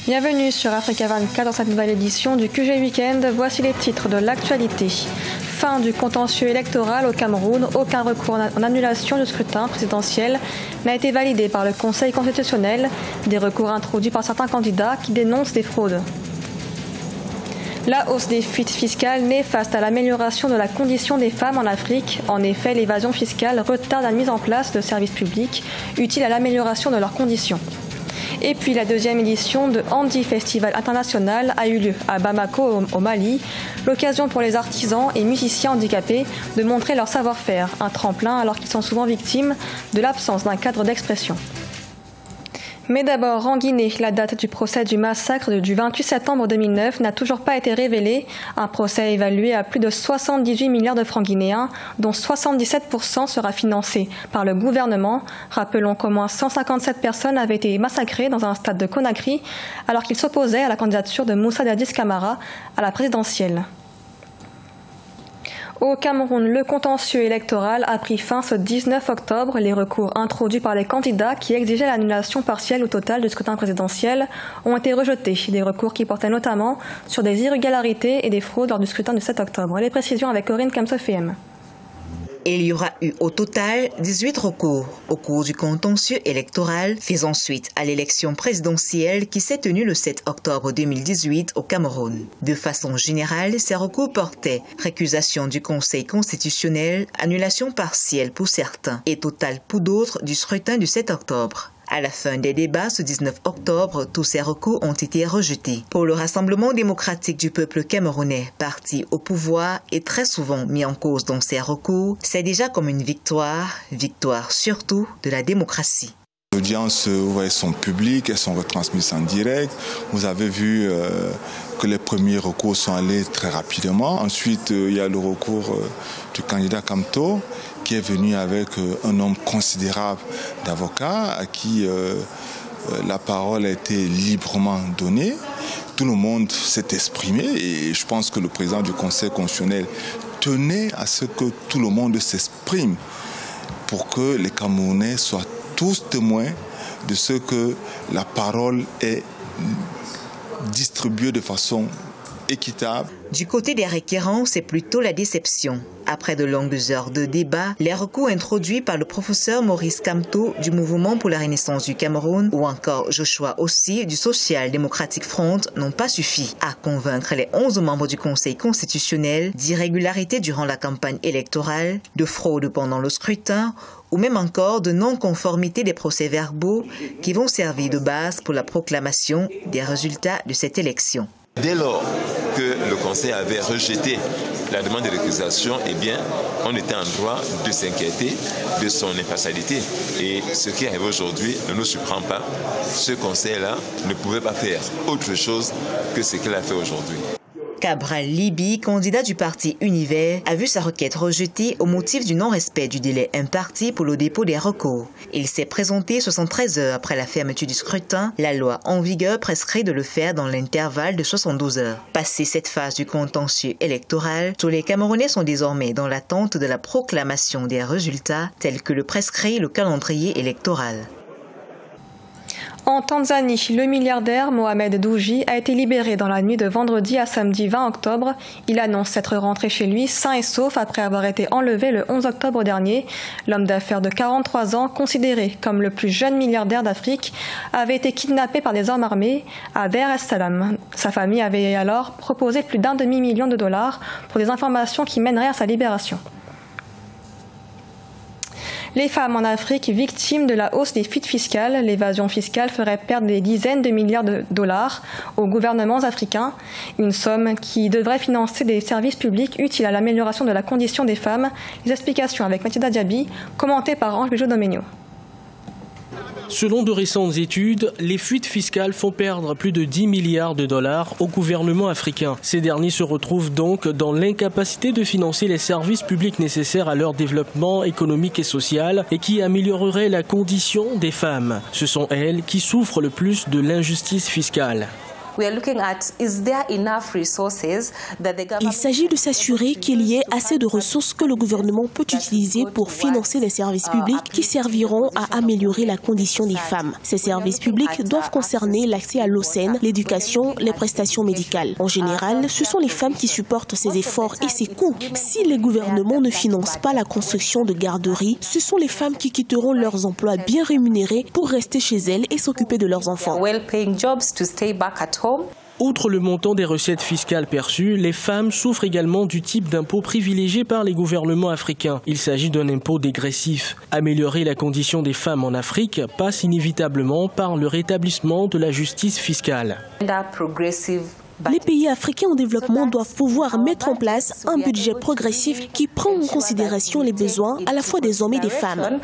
Bienvenue sur Africa 24 dans cette nouvelle édition du QG Weekend. Voici les titres de l'actualité. Fin du contentieux électoral au Cameroun. Aucun recours en annulation du scrutin présidentiel n'a été validé par le Conseil constitutionnel. Des recours introduits par certains candidats qui dénoncent des fraudes. La hausse des fuites fiscales néfaste à l'amélioration de la condition des femmes en Afrique. En effet, l'évasion fiscale retarde la mise en place de services publics utiles à l'amélioration de leurs conditions. Et puis la deuxième édition de Handi Festival International a eu lieu à Bamako au Mali. L'occasion pour les artisans et musiciens handicapés de montrer leur savoir-faire, un tremplin alors qu'ils sont souvent victimes de l'absence d'un cadre d'expression. Mais d'abord, en Guinée, la date du procès du massacre du 28 septembre 2009 n'a toujours pas été révélée. Un procès évalué à plus de 78 milliards de francs guinéens, dont 77% sera financé par le gouvernement. Rappelons qu'au moins 157 personnes avaient été massacrées dans un stade de Conakry alors qu'ils s'opposaient à la candidature de Moussa Dadis Camara à la présidentielle. Au Cameroun, le contentieux électoral a pris fin ce 19 octobre. Les recours introduits par les candidats qui exigeaient l'annulation partielle ou totale du scrutin présidentiel ont été rejetés. Des recours qui portaient notamment sur des irrégularités et des fraudes lors du scrutin du 7 octobre. Les précisions avec Corinne Kamsofem. Il y aura eu au total 18 recours au cours du contentieux électoral faisant suite à l'élection présidentielle qui s'est tenue le 7 octobre 2018 au Cameroun. De façon générale, ces recours portaient récusation du Conseil constitutionnel, annulation partielle pour certains et totale pour d'autres du scrutin du 7 octobre. À la fin des débats, ce 19 octobre, tous ces recours ont été rejetés. Pour le Rassemblement démocratique du peuple camerounais, parti au pouvoir et très souvent mis en cause dans ces recours, c'est déjà comme une victoire surtout de la démocratie. Les audiences sont publiques, elles sont retransmises en direct. Vous avez vu que les premiers recours sont allés très rapidement. Ensuite, il y a le recours du candidat Kamto qui est venu avec un nombre considérable d'avocats à qui la parole a été librement donnée. Tout le monde s'est exprimé et je pense que le président du Conseil constitutionnel tenait à ce que tout le monde s'exprime pour que les Camerounais soient tous témoins de ce que la parole est distribuée de façon équitable. Du côté des requérants, c'est plutôt la déception. Après de longues heures de débat, les recours introduits par le professeur Maurice Kamto du Mouvement pour la Renaissance du Cameroun ou encore Joshua Ossi du Social Democratic Front n'ont pas suffi à convaincre les 11 membres du Conseil constitutionnel d'irrégularités durant la campagne électorale, de fraude pendant le scrutin ou même encore de non-conformité des procès-verbaux qui vont servir de base pour la proclamation des résultats de cette élection. Dès lors que le Conseil avait rejeté la demande de récusation, eh bien, on était en droit de s'inquiéter de son impartialité. Et ce qui arrive aujourd'hui ne nous surprend pas. Ce Conseil-là ne pouvait pas faire autre chose que ce qu'il a fait aujourd'hui. Cabral Libi, candidat du parti Univers, a vu sa requête rejetée au motif du non-respect du délai imparti pour le dépôt des recours. Il s'est présenté 73 heures après la fermeture du scrutin. La loi en vigueur prescrit de le faire dans l'intervalle de 72 heures. Passé cette phase du contentieux électoral, tous les Camerounais sont désormais dans l'attente de la proclamation des résultats tels que le prescrit le calendrier électoral. En Tanzanie, le milliardaire Mohamed Douji a été libéré dans la nuit de vendredi à samedi 20 octobre. Il annonce s'être rentré chez lui sain et sauf après avoir été enlevé le 11 octobre dernier. L'homme d'affaires de 43 ans, considéré comme le plus jeune milliardaire d'Afrique, avait été kidnappé par des hommes armés à Dar es Salaam. Sa famille avait alors proposé plus d'1,5 million de dollars pour des informations qui mèneraient à sa libération. Les femmes en Afrique victimes de la hausse des fuites fiscales, l'évasion fiscale ferait perdre des dizaines de milliards de dollars aux gouvernements africains, une somme qui devrait financer des services publics utiles à l'amélioration de la condition des femmes. Les explications avec Mathilda Diaby, commentées par Ange Bijou-Domenio. Selon de récentes études, les fuites fiscales font perdre plus de 10 milliards de dollars aux gouvernements africains. Ces derniers se retrouvent donc dans l'incapacité de financer les services publics nécessaires à leur développement économique et social et qui amélioreraient la condition des femmes. Ce sont elles qui souffrent le plus de l'injustice fiscale. Il s'agit de s'assurer qu'il y ait assez de ressources que le gouvernement peut utiliser pour financer les services publics qui serviront à améliorer la condition des femmes. Ces services publics doivent concerner l'accès à l'eau saine, l'éducation, les prestations médicales. En général, ce sont les femmes qui supportent ces efforts et ces coûts. Si les gouvernements ne financent pas la construction de garderies, ce sont les femmes qui quitteront leurs emplois bien rémunérés pour rester chez elles et s'occuper de leurs enfants. Outre le montant des recettes fiscales perçues, les femmes souffrent également du type d'impôt privilégié par les gouvernements africains. Il s'agit d'un impôt dégressif. Améliorer la condition des femmes en Afrique passe inévitablement par le rétablissement de la justice fiscale. Les pays africains en développement doivent pouvoir mettre en place un budget progressif qui prend en considération les besoins à la fois des hommes et des femmes.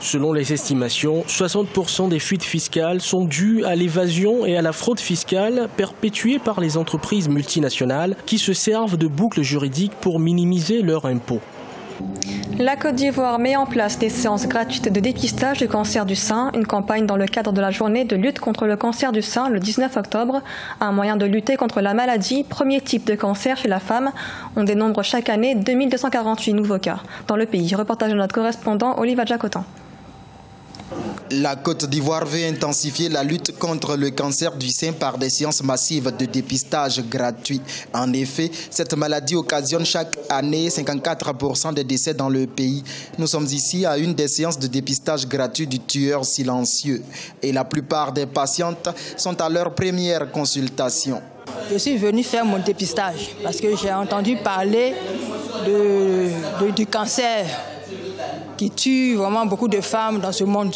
Selon les estimations, 60% des fuites fiscales sont dues à l'évasion et à la fraude fiscale perpétuées par les entreprises multinationales qui se servent de boucles juridiques pour minimiser leurs impôts. La Côte d'Ivoire met en place des séances gratuites de dépistage du cancer du sein, une campagne dans le cadre de la journée de lutte contre le cancer du sein le 19 octobre, un moyen de lutter contre la maladie, premier type de cancer chez la femme. On dénombre chaque année 2248 nouveaux cas dans le pays. Reportage de notre correspondant Oliva Jacotan. La Côte d'Ivoire veut intensifier la lutte contre le cancer du sein par des séances massives de dépistage gratuits. En effet, cette maladie occasionne chaque année 54% des décès dans le pays. Nous sommes ici à une des séances de dépistage gratuit du tueur silencieux. Et la plupart des patientes sont à leur première consultation. Je suis venue faire mon dépistage parce que j'ai entendu parler du cancer qui tue vraiment beaucoup de femmes dans ce monde.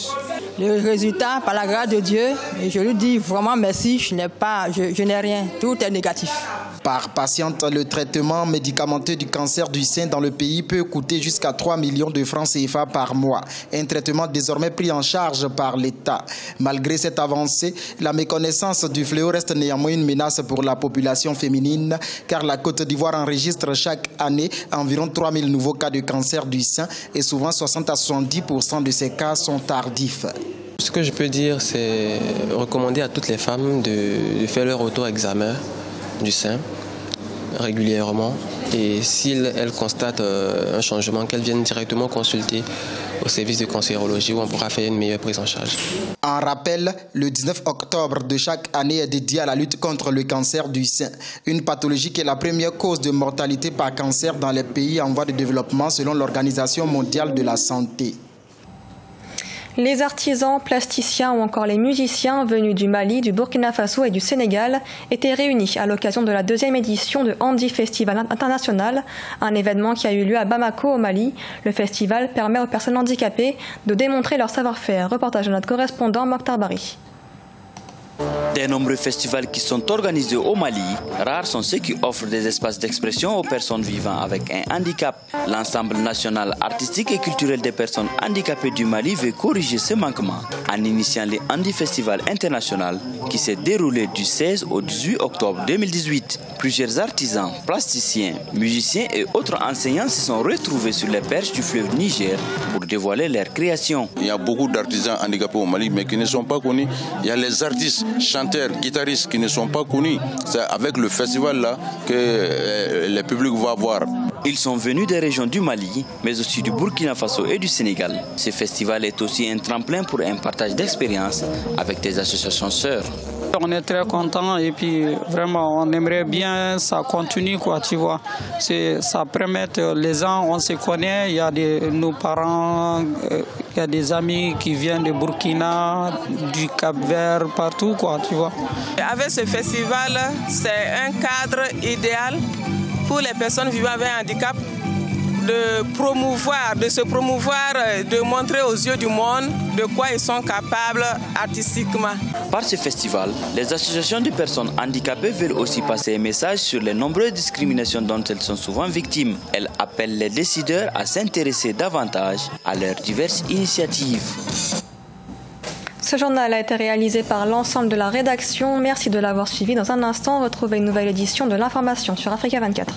Le résultat, par la grâce de Dieu, et je lui dis vraiment merci, je n'ai rien, tout est négatif. Par patiente, le traitement médicamenteux du cancer du sein dans le pays peut coûter jusqu'à 3 millions de francs CFA par mois. Un traitement désormais pris en charge par l'État. Malgré cette avancée, la méconnaissance du fléau reste néanmoins une menace pour la population féminine, car la Côte d'Ivoire enregistre chaque année environ 3 000 nouveaux cas de cancer du sein et souvent 60 à 70% de ces cas sont tardifs. Ce que je peux dire, c'est recommander à toutes les femmes de faire leur auto-examen du sein régulièrement, et si elles constatent un changement, qu'elles viennent directement consulter au service de cancérologie où on pourra faire une meilleure prise en charge. En rappel, le 19 octobre de chaque année est dédié à la lutte contre le cancer du sein, une pathologie qui est la première cause de mortalité par cancer dans les pays en voie de développement selon l'Organisation mondiale de la santé. Les artisans, plasticiens ou encore les musiciens venus du Mali, du Burkina Faso et du Sénégal étaient réunis à l'occasion de la 2e édition de Handi Festival International, un événement qui a eu lieu à Bamako au Mali. Le festival permet aux personnes handicapées de démontrer leur savoir-faire. Reportage de notre correspondant Mokhtar Bari. Des nombreux festivals qui sont organisés au Mali, rares sont ceux qui offrent des espaces d'expression aux personnes vivant avec un handicap. L'ensemble national artistique et culturel des personnes handicapées du Mali veut corriger ce manquement en initiant le Handi Festival International qui s'est déroulé du 16 au 18 octobre 2018. Plusieurs artisans, plasticiens, musiciens et autres enseignants se sont retrouvés sur les berges du fleuve Niger pour dévoiler leurs créations. Il y a beaucoup d'artisans handicapés au Mali mais qui ne sont pas connus. Il y a les artistes, chanteurs, guitaristes qui ne sont pas connus. C'est avec le festival là que le public va voir. Ils sont venus des régions du Mali, mais aussi du Burkina Faso et du Sénégal. Ce festival est aussi un tremplin pour un partage d'expériences avec des associations sœurs. On est très contents et puis vraiment on aimerait bien ça continue quoi, tu vois. Ça permet les gens, on se connaît, il y a nos parents, il y a des amis qui viennent de Burkina, du Cap-Vert, partout quoi, tu vois. Avec ce festival, c'est un cadre idéal pour les personnes vivant avec un handicap de se promouvoir, de montrer aux yeux du monde de quoi ils sont capables artistiquement. Par ce festival, les associations de personnes handicapées veulent aussi passer un message sur les nombreuses discriminations dont elles sont souvent victimes. Elles appellent les décideurs à s'intéresser davantage à leurs diverses initiatives. Ce journal a été réalisé par l'ensemble de la rédaction. Merci de l'avoir suivi. Dans un instant, retrouvez une nouvelle édition de l'information sur Africa 24.